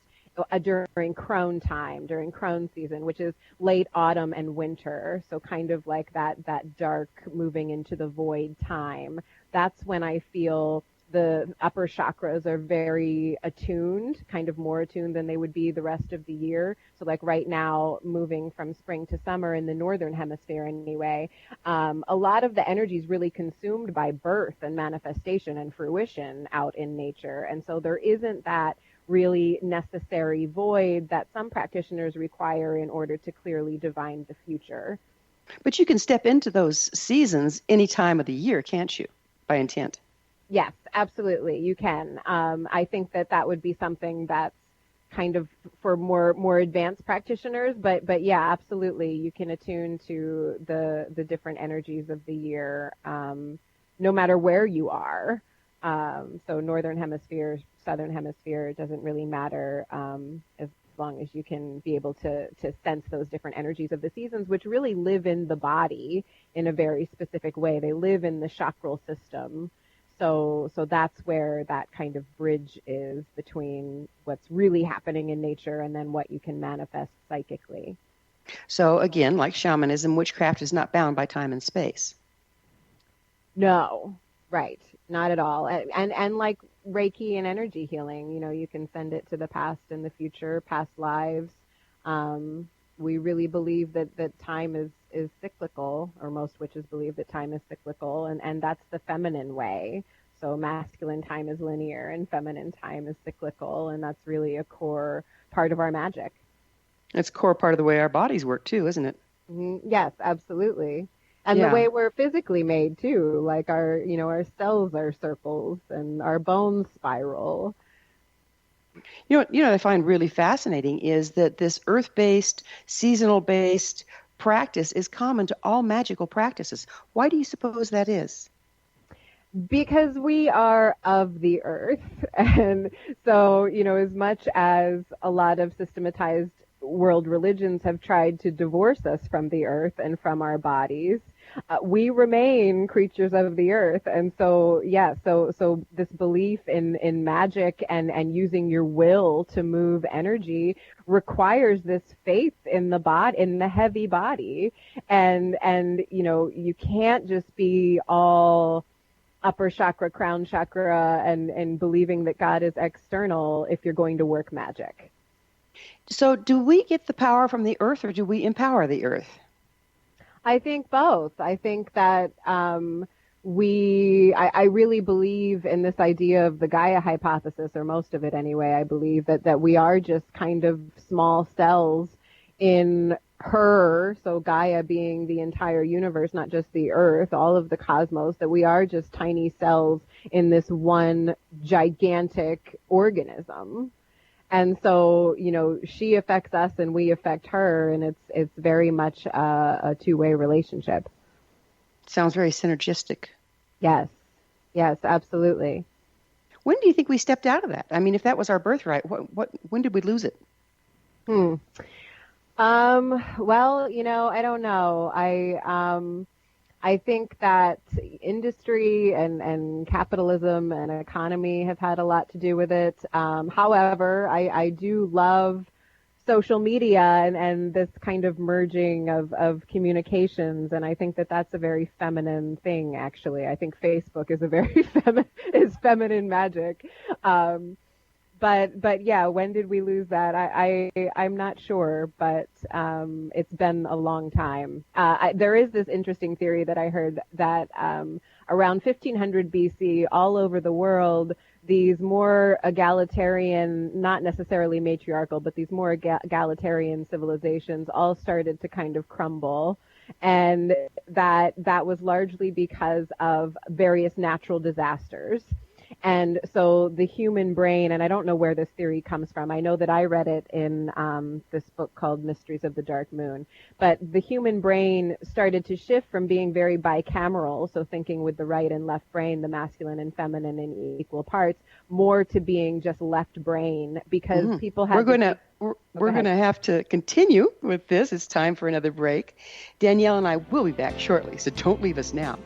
[SPEAKER 4] during crone time, during crone season, which is late autumn and winter. So kind of like that dark moving into the void time. That's when I feel the upper chakras are very attuned, kind of more attuned than they would be the rest of the year. So like right now, moving from spring to summer in the northern hemisphere anyway, a lot of the energy is really consumed by birth and manifestation and fruition out in nature. And so there isn't that really necessary void that some practitioners require in order to clearly divine the future.
[SPEAKER 3] But you can step into those seasons any time of the year, can't you, by intent?
[SPEAKER 4] Yes, absolutely, you can. I think that would be something that's kind of for more advanced practitioners, but yeah, absolutely, you can attune to the different energies of the year, no matter where you are. So northern hemisphere, southern hemisphere, it doesn't really matter, as long as you can be able to sense those different energies of the seasons, which really live in the body in a very specific way. They live in the chakral system. So that's where that kind of bridge is between what's really happening in nature and then what you can manifest psychically.
[SPEAKER 3] So again, like shamanism, witchcraft is not bound by time and space.
[SPEAKER 4] No, right. Not at all. And like Reiki and energy healing. You can send it to the past and the future, past lives. We really believe that time is cyclical, or most witches believe that time is cyclical, and that's the feminine way. So masculine time is linear and feminine time is cyclical, and that's really a core part of our magic.
[SPEAKER 3] It's a core part of the way our bodies work too, isn't it?
[SPEAKER 4] Yes, absolutely. And the way we're physically made too, like our cells are circles and our bones spiral.
[SPEAKER 3] What I find really fascinating is that this earth-based, seasonal-based practice is common to all magical practices. Why do you suppose that is?
[SPEAKER 4] Because we are of the earth. And so, as much as a lot of systematized world religions have tried to divorce us from the earth and from our bodies, we remain creatures of the earth. And so, so this belief in magic and using your will to move energy requires this faith in the body, in the heavy body. And you can't just be all upper chakra, crown chakra, and believing that God is external if you're going to work magic.
[SPEAKER 3] So do we get the power from the earth, or do we empower the earth?
[SPEAKER 4] I think both. I think that I really believe in this idea of the Gaia hypothesis, or most of it anyway. I believe that we are just kind of small cells in her, so Gaia being the entire universe, not just the earth, all of the cosmos, that we are just tiny cells in this one gigantic organism. And so, she affects us and we affect her, and it's very much a two-way relationship.
[SPEAKER 3] Sounds very synergistic.
[SPEAKER 4] Yes, absolutely.
[SPEAKER 3] When do you think we stepped out of that? I mean, if that was our birthright, when did we lose it?
[SPEAKER 4] Well, I don't know. I think that industry and capitalism and economy have had a lot to do with it. However, I do love social media and this kind of merging of communications, and I think that that's a very feminine thing, actually. I think Facebook is a very feminine magic. But yeah, when did we lose that? I'm not sure, but it's been a long time. There is this interesting theory that I heard that around 1500 BC, all over the world, these more egalitarian, not necessarily matriarchal, but these more egalitarian civilizations all started to kind of crumble. And that was largely because of various natural disasters. And so the human brain, and I don't know where this theory comes from. I know that I read it in this book called Mysteries of the Dark Moon. But the human brain started to shift from being very bicameral, so thinking with the right and left brain, the masculine and feminine in equal parts, more to being just left brain, because people had
[SPEAKER 3] We're going to have to continue with this. It's time for another break. Danielle and I will be back shortly, so don't leave us now.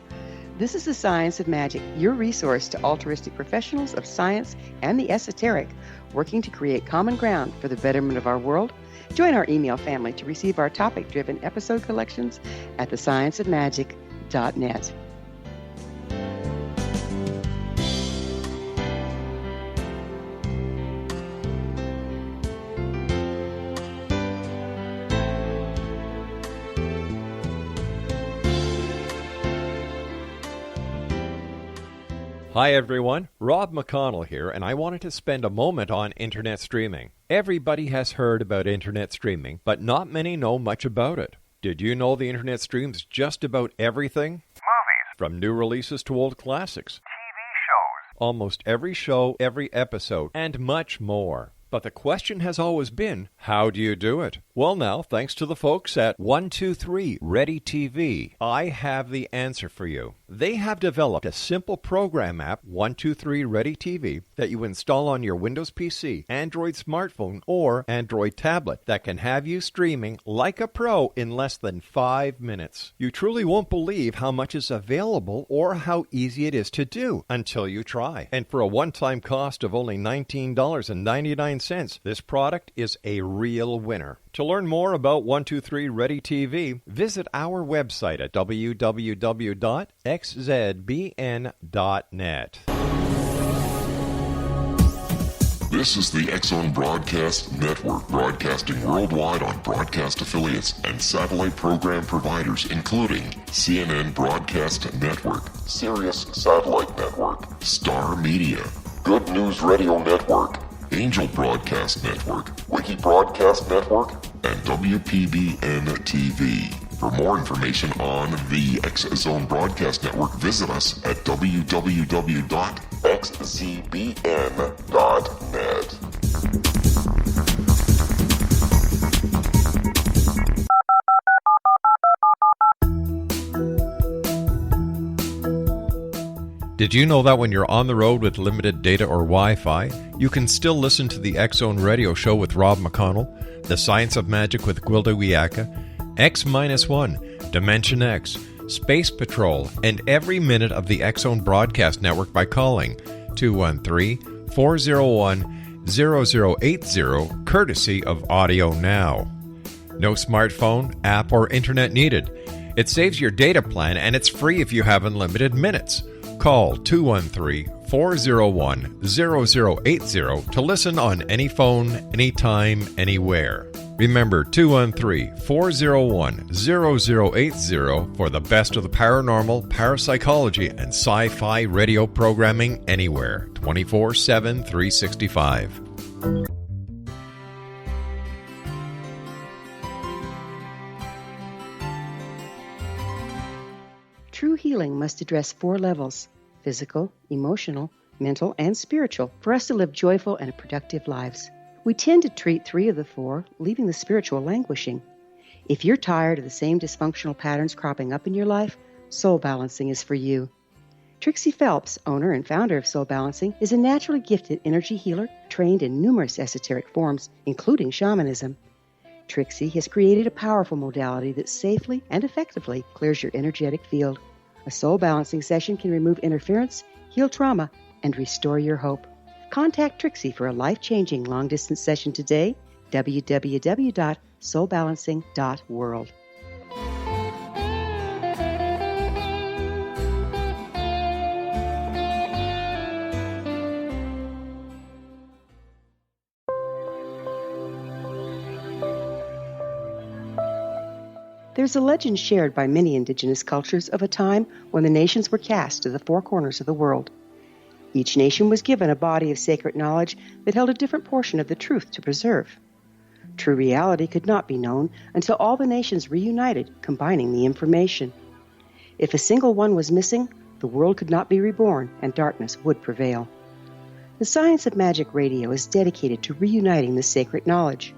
[SPEAKER 3] This is The Science of Magic, your resource to altruistic professionals of science and the esoteric, working to create common ground for the betterment of our world. Join our email family to receive our topic-driven episode collections at thescienceofmagic.net.
[SPEAKER 2] Hi everyone, Rob McConnell here, and I wanted to spend a moment on internet streaming. Everybody has heard about internet streaming, but not many know much about it. Did you know the internet streams just about everything?
[SPEAKER 9] Movies.
[SPEAKER 2] From new releases to old classics.
[SPEAKER 9] TV shows.
[SPEAKER 2] Almost every show, every episode, and much more. But the question has always been, how do you do it? Well now, thanks to the folks at 123 Ready TV, I have the answer for you. They have developed a simple program app, 123 Ready TV, that you install on your Windows PC, Android smartphone, or Android tablet that can have you streaming like a pro in less than 5 minutes. You truly won't believe how much is available or how easy it is to do until you try. And for a one-time cost of only $19.99, this product is a real winner. To learn more about 123 Ready TV, visit our website at www.xzbn.net.
[SPEAKER 1] This is the X-Zone Broadcast Network, broadcasting worldwide on broadcast affiliates and satellite program providers, including CNN Broadcast Network, Sirius Satellite Network, Star Media, Good News Radio Network, Angel Broadcast Network, Wiki Broadcast Network, and WPBN TV. For more information on the X-Zone Broadcast Network, visit us at www.xzbn.net.
[SPEAKER 2] Did you know that when you're on the road with limited data or Wi-Fi, you can still listen to the X-Zone Radio Show with Rob McConnell, The Science of Magic with Gwilda Wiyaka, X-1, Dimension X, Space Patrol, and every minute of the X-Zone Broadcast Network by calling 213-401-0080, courtesy of Audio Now. No smartphone, app, or internet needed. It saves your data plan, and it's free if you have unlimited minutes. Call 213-401-0080 to listen on any phone, anytime, anywhere. Remember 213-401-0080 for the best of the paranormal, parapsychology, and sci-fi radio programming anywhere, 24/7, 365.
[SPEAKER 3] True healing must address 4 levels: physical, emotional, mental, and spiritual, for us to live joyful and productive lives. We tend to treat 3 of the 4, leaving the spiritual languishing. If you're tired of the same dysfunctional patterns cropping up in your life, Soul Balancing is for you. Trixie Phelps, owner and founder of Soul Balancing, is a naturally gifted energy healer trained in numerous esoteric forms, including shamanism. Trixie has created a powerful modality that safely and effectively clears your energetic field. A Soul Balancing session can remove interference, heal trauma, and restore your hope. Contact Trixie for a life-changing long-distance session today, www.soulbalancing.world. There's a legend shared by many indigenous cultures of a time when the nations were cast to the 4 corners of the world. Each nation was given a body of sacred knowledge that held a different portion of the truth to preserve. True reality could not be known until all the nations reunited, combining the information. If a single one was missing, the world could not be reborn and darkness would prevail. The Science of Magic Radio is dedicated to reuniting the sacred knowledge.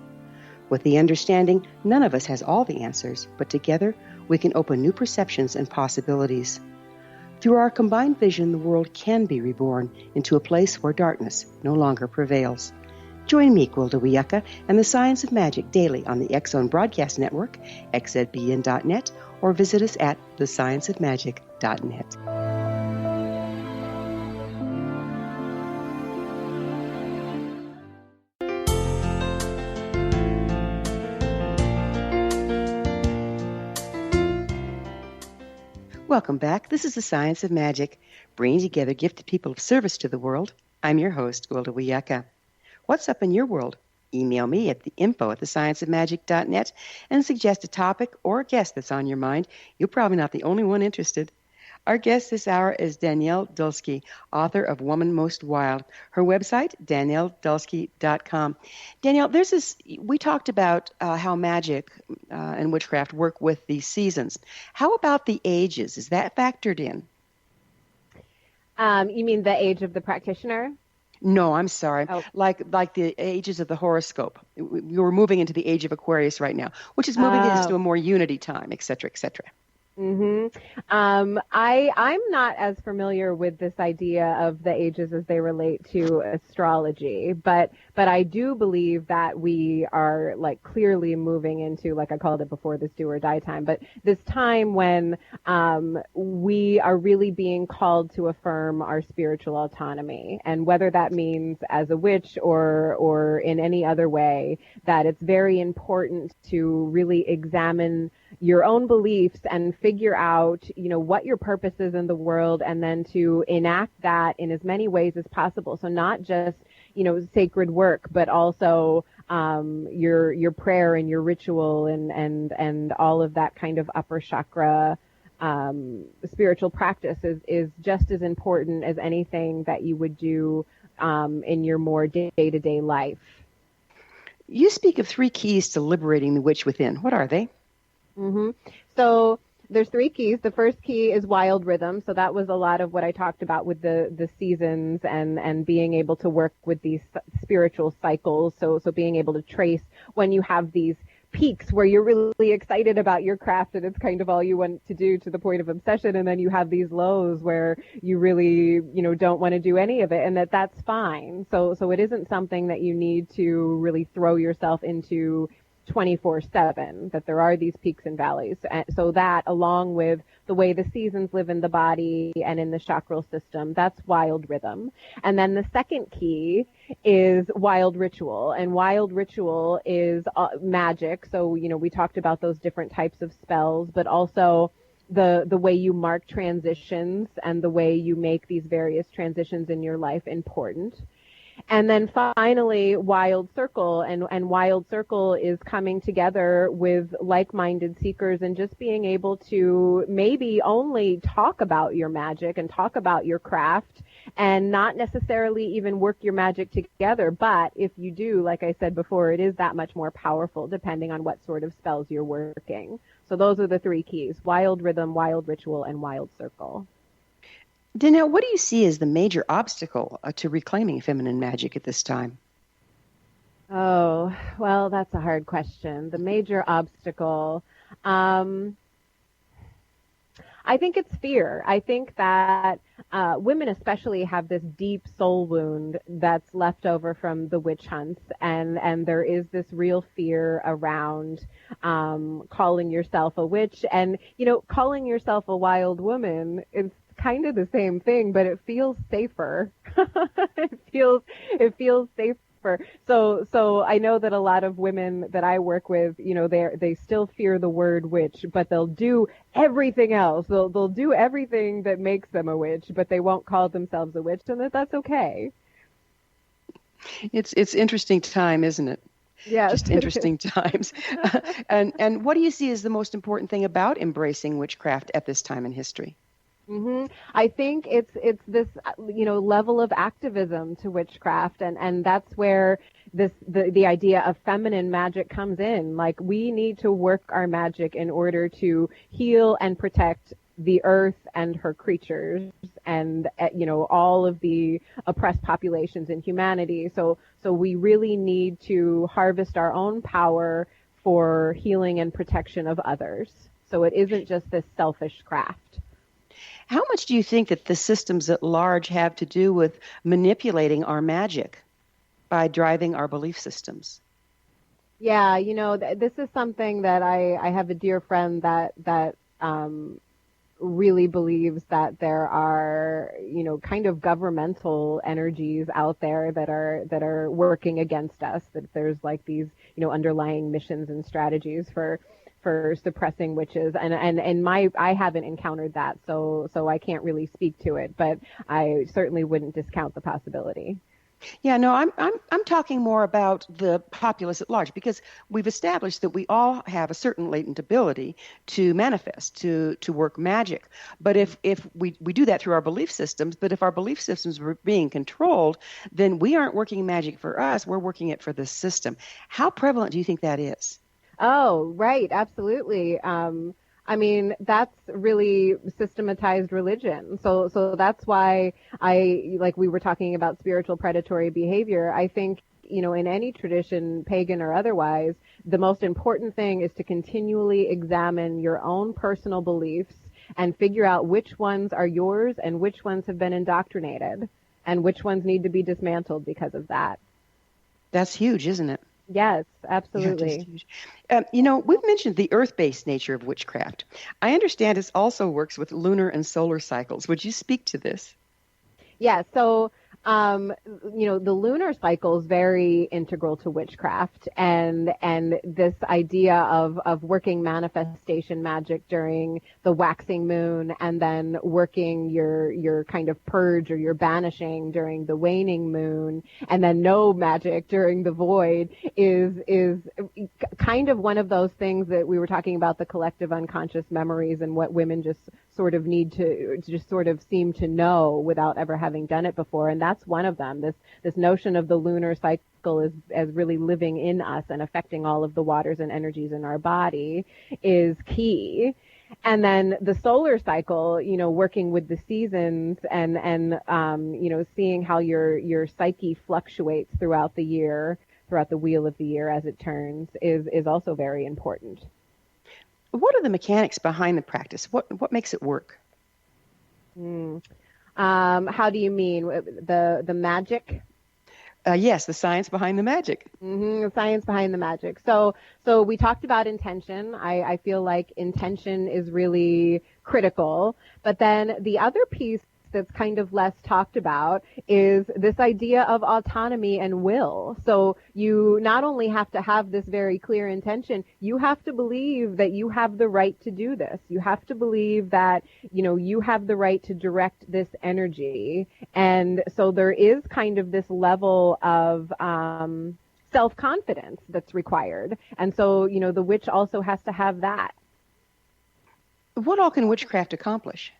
[SPEAKER 3] With the understanding, none of us has all the answers, but together we can open new perceptions and possibilities. Through our combined vision, the world can be reborn into a place where darkness no longer prevails. Join me, Gwilda Wiyaka, and the Science of Magic daily on the X-Zone Broadcast Network, xzbn.net, or visit us at thescienceofmagic.net. Welcome back. This is the Science of Magic, bringing together gifted people of service to the world. I'm your host, Gwilda Wiyaka. What's up in your world? Email me at info@thescienceofmagic.net and suggest a topic or a guest that's on your mind. You're probably not the only one interested. Our guest this hour is Danielle Dulsky, author of Woman Most Wild. Her website, danielledulsky.com. Danielle, we talked about how magic and witchcraft work with the seasons. How about the ages? Is that factored in?
[SPEAKER 4] You mean the age of the practitioner?
[SPEAKER 3] No, I'm sorry. Oh. Like the ages of the horoscope. We're moving into the age of Aquarius right now, which is moving us to a more unity time, et cetera, et cetera.
[SPEAKER 4] I'm not as familiar with this idea of the ages as they relate to astrology, but I do believe that we are like clearly moving into, like I called it before, this do or die time, but this time when we are really being called to affirm our spiritual autonomy, and whether that means as a witch or in any other way, that it's very important to really examine your own beliefs and figure out, what your purpose is in the world, and then to enact that in as many ways as possible. So not just, sacred work, but also your prayer and your ritual and all of that kind of upper chakra spiritual practice is just as important as anything that you would do in your more day-to-day life.
[SPEAKER 3] You speak of 3 keys to liberating the witch within. What are they?
[SPEAKER 4] Mm-hmm. So there's 3 keys. The first key is wild rhythm. So that was a lot of what I talked about with the seasons and being able to work with these spiritual cycles. So being able to trace when you have these peaks where you're really excited about your craft and it's kind of all you want to do to the point of obsession, and then you have these lows where you really don't want to do any of it, and that's fine. So it isn't something that you need to really throw yourself into 24/7, that there are these peaks and valleys. So that, along with the way the seasons live in the body and in the chakral system, that's wild rhythm. And then the second key is wild ritual. And wild ritual is magic. So, we talked about those different types of spells, but also the way you mark transitions and the way you make these various transitions in your life important. And then finally, Wild Circle. And Wild Circle is coming together with like-minded seekers and just being able to maybe only talk about your magic and talk about your craft and not necessarily even work your magic together. But if you do, like I said before, it is that much more powerful depending on what sort of spells you're working. So those are the 3 keys: wild rhythm, wild ritual, and wild circle.
[SPEAKER 3] Danielle, what do you see as the major obstacle to reclaiming feminine magic at this time?
[SPEAKER 4] Oh, well, that's a hard question. The major obstacle, I think it's fear. I think that women especially have this deep soul wound that's left over from the witch hunts, and there is this real fear around calling yourself a witch. And, calling yourself a wild woman is kind of the same thing, but it feels safer. It feels safer. So I know that a lot of women that I work with, they still fear the word witch, but they'll do everything else. They'll do everything that makes them a witch, but they won't call themselves a witch, and that's okay.
[SPEAKER 3] It's interesting time, isn't it?
[SPEAKER 4] Yeah,
[SPEAKER 3] just interesting times. And what do you see as the most important thing about embracing witchcraft at this time in history?
[SPEAKER 4] Mm-hmm. I think it's this level of activism to witchcraft, and that's where the idea of feminine magic comes in. Like, we need to work our magic in order to heal and protect the earth and her creatures, and all of the oppressed populations in humanity. So we really need to harvest our own power for healing and protection of others. So it isn't just this selfish craft.
[SPEAKER 3] How much do you think that the systems at large have to do with manipulating our magic by driving our belief systems?
[SPEAKER 4] Yeah, this is something that I have a dear friend that really believes that there are, kind of governmental energies out there that are working against us, that there's like these, underlying missions and strategies for suppressing witches, and I haven't encountered that, so I can't really speak to it, but I certainly wouldn't discount the possibility.
[SPEAKER 3] Yeah, no, I'm talking more about the populace at large, because we've established that we all have a certain latent ability to manifest, to work magic. But if we do that through our belief systems, but if our belief systems were being controlled, then we aren't working magic for us, we're working it for the system. How prevalent do you think that is?
[SPEAKER 4] Oh, right. Absolutely. That's really systematized religion. So that's why we were talking about spiritual predatory behavior. I think, in any tradition, pagan or otherwise, the most important thing is to continually examine your own personal beliefs and figure out which ones are yours and which ones have been indoctrinated and which ones need to be dismantled because of that.
[SPEAKER 3] That's huge, isn't it?
[SPEAKER 4] Yes, absolutely.
[SPEAKER 3] We've mentioned the earth-based nature of witchcraft. I understand it also works with lunar and solar cycles. Would you speak to this?
[SPEAKER 4] Yeah, so The lunar cycle is very integral to witchcraft, and this idea of working manifestation magic during the waxing moon, and then working your kind of purge or your banishing during the waning moon, and then no magic during the void is kind of one of those things that we were talking about, the collective unconscious memories and what women just sort of need to just sort of seem to know without ever having done it before. And that's one of them. This notion of the lunar cycle is as really living in us and affecting all of the waters and energies in our body is key. And then the solar cycle, working with the seasons and seeing how your psyche fluctuates throughout the year, throughout the wheel of the year as it turns is also very important.
[SPEAKER 3] What are the mechanics behind the practice? What makes it work?
[SPEAKER 4] How do you mean? The magic?
[SPEAKER 3] Yes, the science behind the magic.
[SPEAKER 4] The science behind the magic. So we talked about intention. I feel like intention is really critical. But then the other piece that's kind of less talked about is this idea of autonomy and will. So you not only have to have this very clear intention, you have to believe that you have the right to do this. You have to believe that, you have the right to direct this energy. And so there is kind of this level of self-confidence that's required. And so, the witch also has to have that.
[SPEAKER 3] What all can witchcraft accomplish?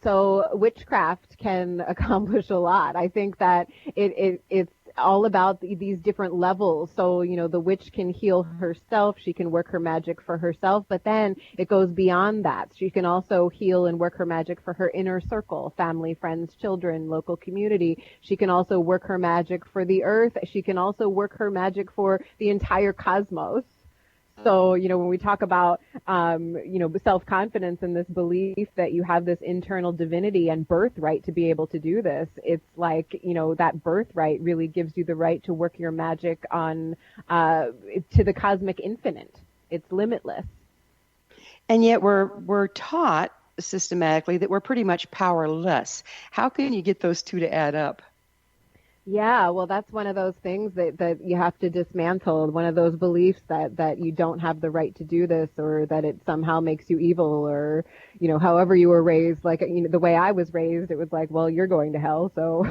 [SPEAKER 4] So witchcraft can accomplish a lot. I think that it's all about these different levels. So, the witch can heal herself. She can work her magic for herself, but then it goes beyond that. She can also heal and work her magic for her inner circle, family, friends, children, local community. She can also work her magic for the earth. She can also work her magic for the entire cosmos. So, when we talk about, self-confidence and this belief that you have this internal divinity and birthright to be able to do this, it's like, that birthright really gives you the right to work your magic on, to the cosmic infinite. It's limitless.
[SPEAKER 3] And yet we're taught systematically that we're pretty much powerless. How can you get those two to add up?
[SPEAKER 4] Yeah, well, that's one of those things that you have to dismantle, one of those beliefs that you don't have the right to do this, or that it somehow makes you evil, or, however you were raised. Like, the way I was raised, it was like, well, you're going to hell, so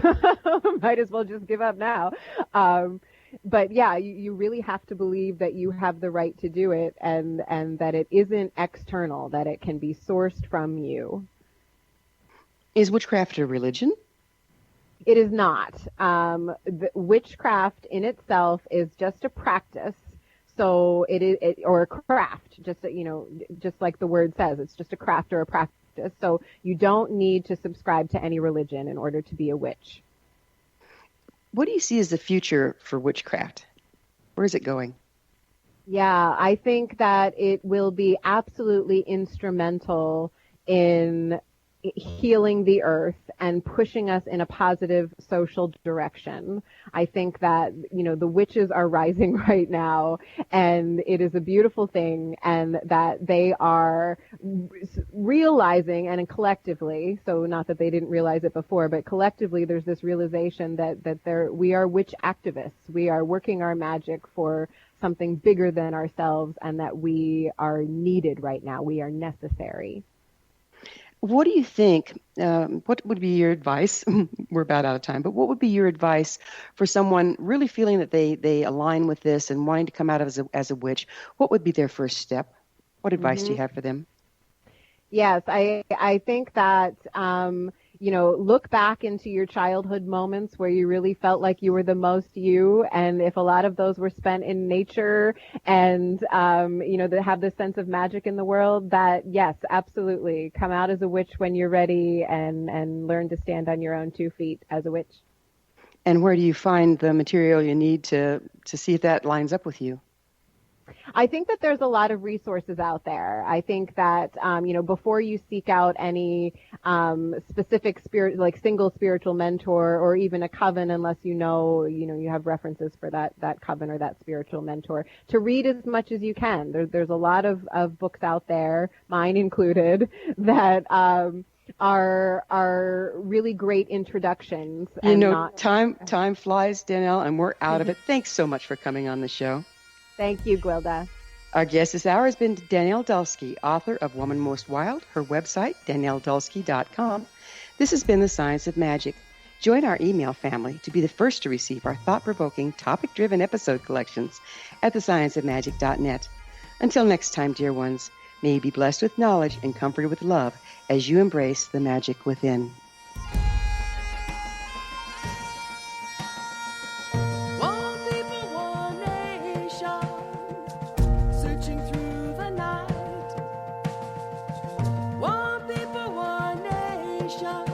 [SPEAKER 4] might as well just give up now. But yeah, you really have to believe that you have the right to do it, and that it isn't external, that it can be sourced from you.
[SPEAKER 3] Is witchcraft a religion?
[SPEAKER 4] It is not. Witchcraft in itself is just a practice. So or a craft, just like the word says, it's just a craft or a practice. So you don't need to subscribe to any religion in order to be a witch.
[SPEAKER 3] What do you see as the future for witchcraft? Where is it going?
[SPEAKER 4] Yeah, I think that it will be absolutely instrumental in healing the earth and pushing us in a positive social direction. I think that, the witches are rising right now, and it is a beautiful thing, and that they are realizing, and collectively, so not that they didn't realize it before, but collectively there's this realization that we are witch activists. We are working our magic for something bigger than ourselves, and that we are needed right now. We are necessary.
[SPEAKER 3] What do you think, what would be your advice? We're about out of time, but what would be your advice for someone really feeling that they align with this and wanting to come out as a witch? What would be their first step? What advice do you have for them?
[SPEAKER 4] Yes, I think that, look back into your childhood moments where you really felt like you were the most you. And if a lot of those were spent in nature and, that have this sense of magic in the world, that yes, absolutely. Come out as a witch when you're ready and learn to stand on your own 2 feet as a witch.
[SPEAKER 3] And where do you find the material you need to see if that lines up with you?
[SPEAKER 4] I think that there's a lot of resources out there. I think that, before you seek out any specific single spiritual mentor or even a coven, unless you have references for that coven or that spiritual mentor, to read as much as you can. There's a lot of books out there, mine included, that are really great introductions.
[SPEAKER 3] You
[SPEAKER 4] and
[SPEAKER 3] know,
[SPEAKER 4] not...
[SPEAKER 3] time flies, Danielle, and we're out of it. Thanks so much for coming on the show.
[SPEAKER 4] Thank you, Gwilda.
[SPEAKER 3] Our guest this hour has been Danielle Dulsky, author of Woman Most Wild, her website, danielledulsky.com. This has been The Science of Magic. Join our email family to be the first to receive our thought-provoking, topic-driven episode collections at thescienceofmagic.net. Until next time, dear ones, may you be blessed with knowledge and comforted with love as you embrace the magic within.
[SPEAKER 10] One people, one nation, searching through the night. One people, one nation.